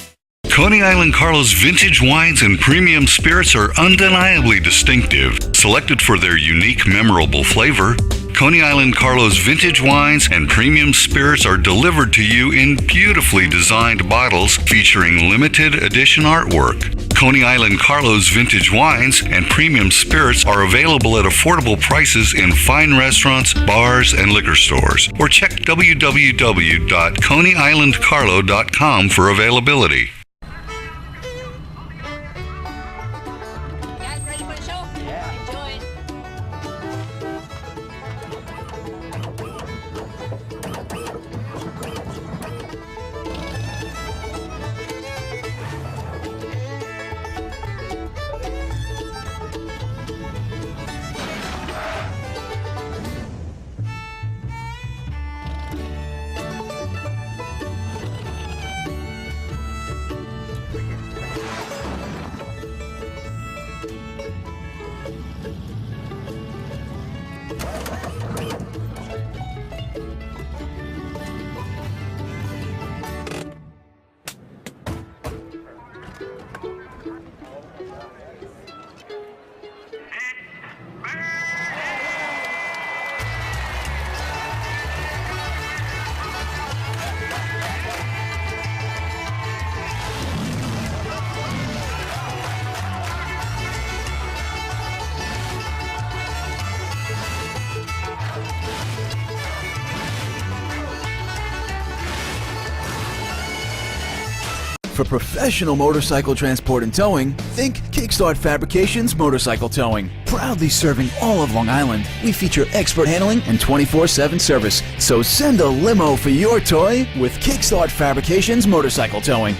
Coney Island Carlos vintage wines and premium spirits are undeniably distinctive, selected for their unique, memorable flavor. Coney Island Carlos vintage wines and premium spirits are delivered to you in beautifully designed bottles featuring limited edition artwork. Coney Island Carlos vintage wines and premium spirits are available at affordable prices in fine restaurants, bars, and liquor stores. Or check www.coneyislandcarlo.com for availability. For professional motorcycle transport and towing, think Kickstart Fabrications Motorcycle Towing. Proudly serving all of Long Island, we feature expert handling and 24/7 service. So send a limo for your toy with Kickstart Fabrications Motorcycle Towing.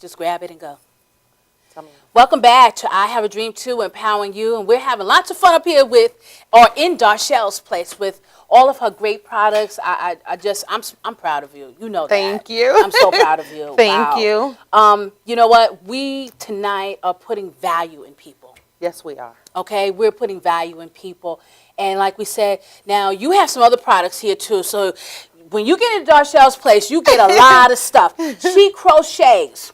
Just grab it and go. Welcome back to I Have a Dream Too, empowering you, and we're having lots of fun up here in Darchelle's place with all of her great products. I'm proud of you. You know that. Thank you. I'm so proud of you. Thank you. You know what? We tonight are putting value in people. Yes, we are. Okay, we're putting value in people, and like we said, now you have some other products here too. So when you get into Darchelle's place, you get a lot of stuff. She crochets.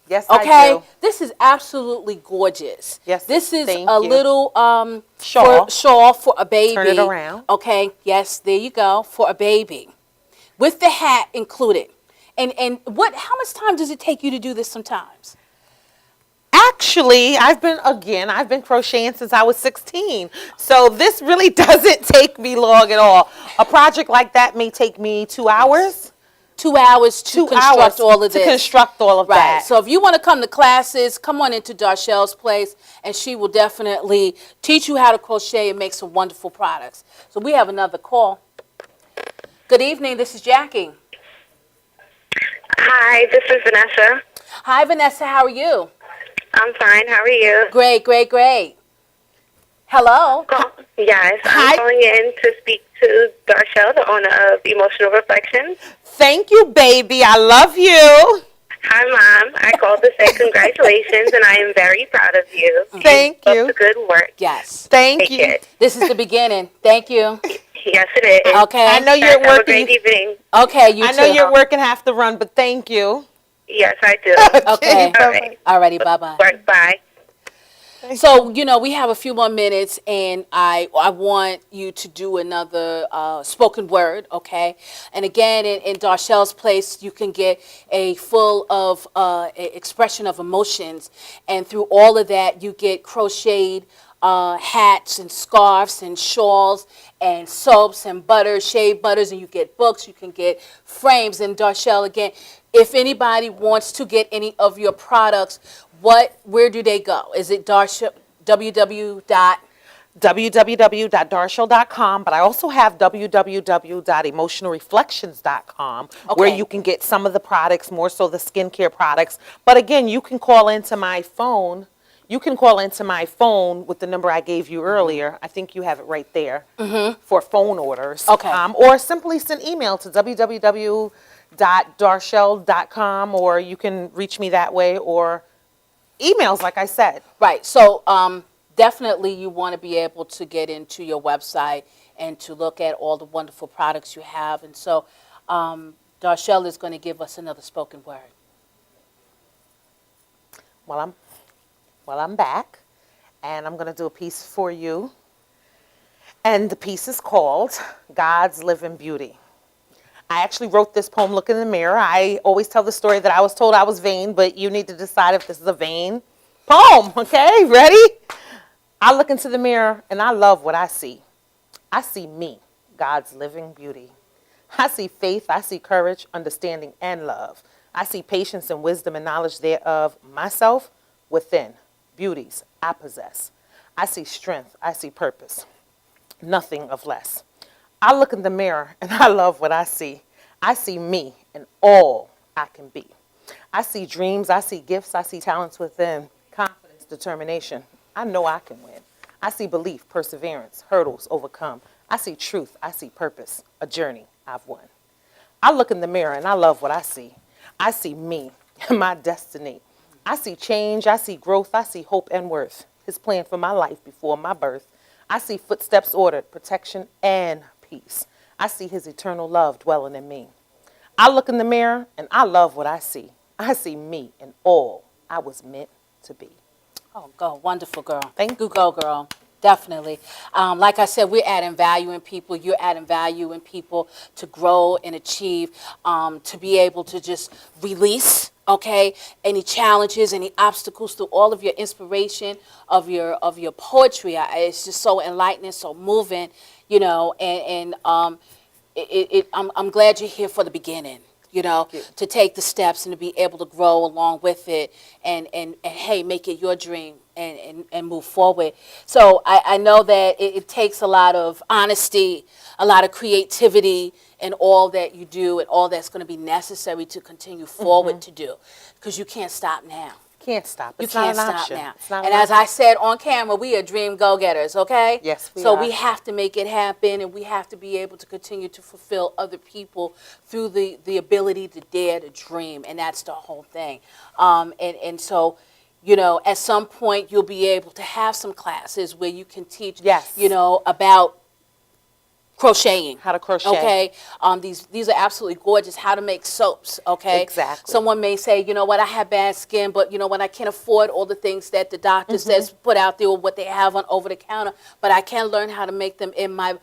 Yes, okay, I do. This is absolutely gorgeous. Yes, this is thank a you. little shawl for a baby. Turn it around. Okay, yes, there you go, for a baby, with the hat included. And how much time does it take you to do this sometimes? Actually, I've been crocheting since I was 16. So this really doesn't take me long at all. A project like that may take me 2 hours. 2 hours to construct all of this. To construct all of that. Right. So if you want to come to classes, come on into Darchelle's place, and she will definitely teach you how to crochet and make some wonderful products. So we have another call. Good evening. This is Jackie. Hi, this is Vanessa. Hi, Vanessa. How are you? I'm fine. How are you? Great, great, great. Hello. Yes, I'm calling in to speak to Darchelle, the owner of Emotional Reflections. Thank you, baby. I love you. Hi, Mom. I called to say congratulations, and I am very proud of you. Thank you. Keep up the good work. Yes. Thank you. It. This is the beginning. Thank you. Yes, it is. Okay. I know you're Have working. a great evening. Okay, you too. I know you're working half the run, but thank you. Yes, I do. Okay. All right. Alrighty, bye-bye. Bye. So, we have a few more minutes, and I want you to do another spoken word, okay? And again, in Darchelle's place, you can get a full of expression of emotions, and through all of that, you get crocheted hats and scarves and shawls and soaps and butters, shea butters, and you get books, you can get frames. And Darchelle, again, if anybody wants to get any of your products, where do they go? Is it www. www.darshell.com, but I also have www.emotionalreflections.com, where Okay. you can get some of the products, more so the skincare products. But again, you can call into my phone. You can call into my phone with the number I gave you earlier. I think you have it right there for phone orders. Okay. Or simply send email to www.darshell.com, or you can reach me that way, or emails, like I said. Right. So definitely you want to be able to get into your website and to look at all the wonderful products you have. And so Darshell is going to give us another spoken word. Well, I'm back, and I'm going to do a piece for you. And the piece is called God's Living Beauty. I actually wrote this poem looking in the mirror. I always tell the story that I was told I was vain, but you need to decide if this is a vain poem, okay? Ready? I look into the mirror, and I love what I see. I see me, God's living beauty. I see faith, I see courage, understanding, and love. I see patience and wisdom and knowledge thereof, myself within, beauties I possess. I see strength, I see purpose, nothing of less. I look in the mirror, and I love what I see. I see me and all I can be. I see dreams, I see gifts, I see talents within, confidence, determination. I know I can win. I see belief, perseverance, hurdles overcome. I see truth, I see purpose, a journey I've won. I look in the mirror and I love what I see. I see me and my destiny. I see change, I see growth, I see hope and worth. His plan for my life before my birth. I see footsteps ordered, protection and peace. I see his eternal love dwelling in me. I look in the mirror and I love what I see. I see me and all I was meant to be. Oh, go. Wonderful, girl. Thank you. Go, girl. Definitely. Like I said, we're adding value in people. You're adding value in people to grow and achieve, to be able to just release, okay, any challenges, any obstacles through all of your inspiration of your poetry. It's just so enlightening, so moving, you know, and I'm glad you're here for the beginning. You know, to take the steps and to be able to grow along with it and hey, make it your dream and move forward. So I know that it takes a lot of honesty, a lot of creativity in all that you do and all that's going to be necessary to continue forward to do, because you can't stop now. Can't stop. You It's can't not an stop option. now. It's not And an as I said on camera, we are dream go-getters, okay? Yes, we So are. we have to make it happen, and we have to be able to continue to fulfill other people through the ability to dare to dream, and that's the whole thing. And so, you know, at some point you'll be able to have some classes where you can teach, you know, about crocheting. How to crochet. Okay. These are absolutely gorgeous. How to make soaps. Okay. Exactly. Someone may say, you know what, I have bad skin, but you know what, I can't afford all the things that the doctor says put out there or what they have on over the counter, but I can learn how to make them in my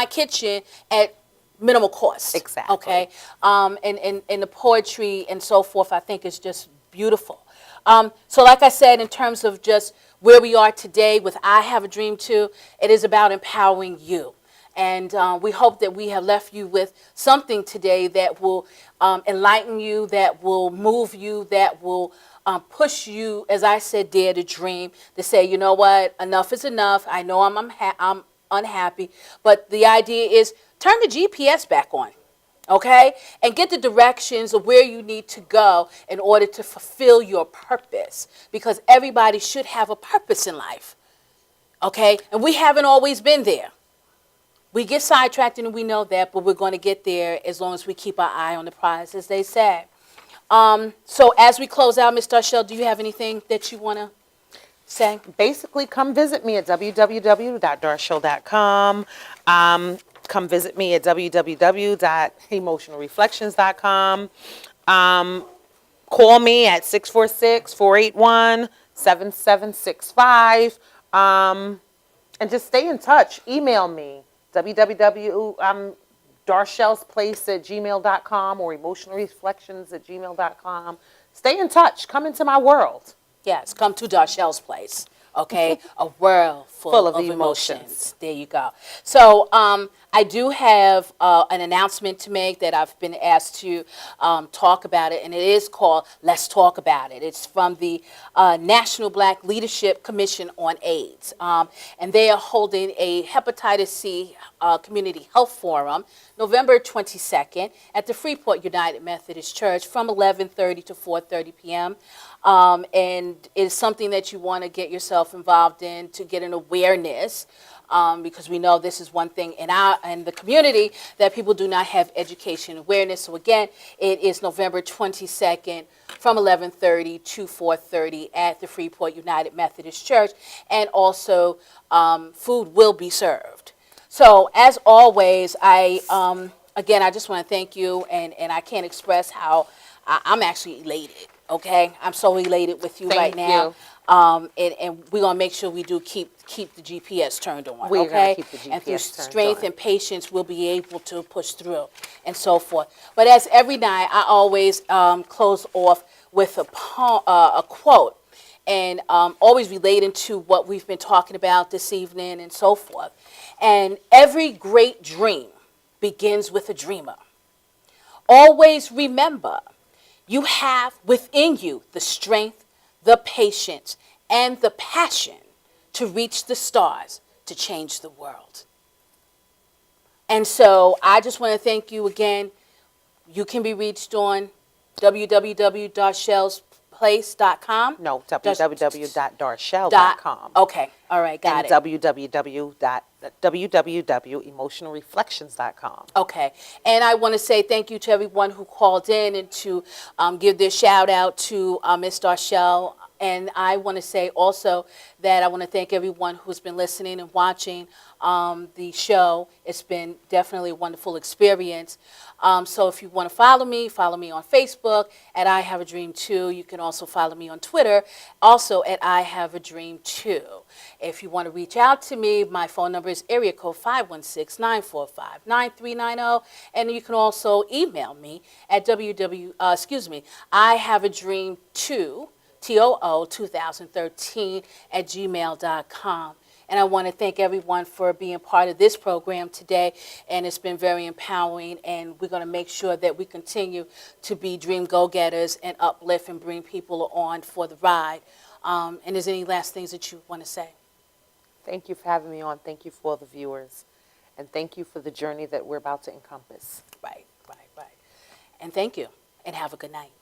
kitchen at minimal cost. Exactly. Okay. And the poetry and so forth, I think is just beautiful. So like I said, in terms of just where we are today with I Have a Dream Too, it is about empowering you. And we hope that we have left you with something today that will enlighten you, that will move you, that will push you, as I said, dare to dream, to say, you know what, enough is enough. I know I'm unhappy, but the idea is turn the GPS back on, okay? And get the directions of where you need to go in order to fulfill your purpose, because everybody should have a purpose in life, okay? And we haven't always been there. We get sidetracked and we know that, but we're going to get there as long as we keep our eye on the prize, as they say. So as we close out, Ms. Darshell, do you have anything that you want to say? Basically, come visit me at www.darshell.com. Come visit me at www.emotionalreflections.com. Call me at 646-481-7765. And just stay in touch. Email me. darshellsplace@gmail.com or emotionalreflections@gmail.com. Stay in touch. Come into my world. Yes, come to Darshell's place, okay? A world full of emotions. emotions. There you go. So I do have an announcement to make that I've been asked to talk about it, and it is called Let's Talk About It. It's from the National Black Leadership Commission on AIDS, and they are holding a hepatitis C community health forum November 22nd at the Freeport United Methodist Church from 11:30 to 4:30 p.m. And it's something that you want to get yourself involved in to get an awareness, because we know this is one thing in the community that people do not have education awareness. So again, it is November 22nd from 11:30 to 4:30 at the Freeport United Methodist Church, and also food will be served. So as always, I just want to thank you, and I can't express how I'm actually elated. Okay, I'm so elated with you right now. And we're gonna make sure we do keep the GPS turned on. We're okay, gonna keep the GPS and through turned strength on. and patience, we'll be able to push through and so forth. But as every night, I always close off with a quote, and always relating to what we've been talking about this evening and so forth. And every great dream begins with a dreamer. Always remember, you have within you the strength, the patience, and the passion to reach the stars to change the world. And so I just want to thank you again. You can be reached on www.shellsplace.com. No, www.darshell.com. Okay, all right, got it. And www.emotionalreflections.com. Okay, and I want to say thank you to everyone who called in and to give their shout out to Ms. Darshell. And I want to say also that I want to thank everyone who's been listening and watching the show. It's been definitely a wonderful experience. So if you want to follow me on Facebook at I Have a Dream Too. You can also follow me on Twitter, also at I Have a Dream Too. If you want to reach out to me, my phone number is area code 516-945-9390, and you can also email me at I Have a Dream Too, TOO2013 at gmail.com. And I want to thank everyone for being part of this program today, and it's been very empowering, and we're going to make sure that we continue to be dream go-getters and uplift and bring people on for the ride. And is there any last things that you want to say? Thank you for having me on. Thank you for all the viewers. And thank you for the journey that we're about to encompass. Right. And thank you, and have a good night.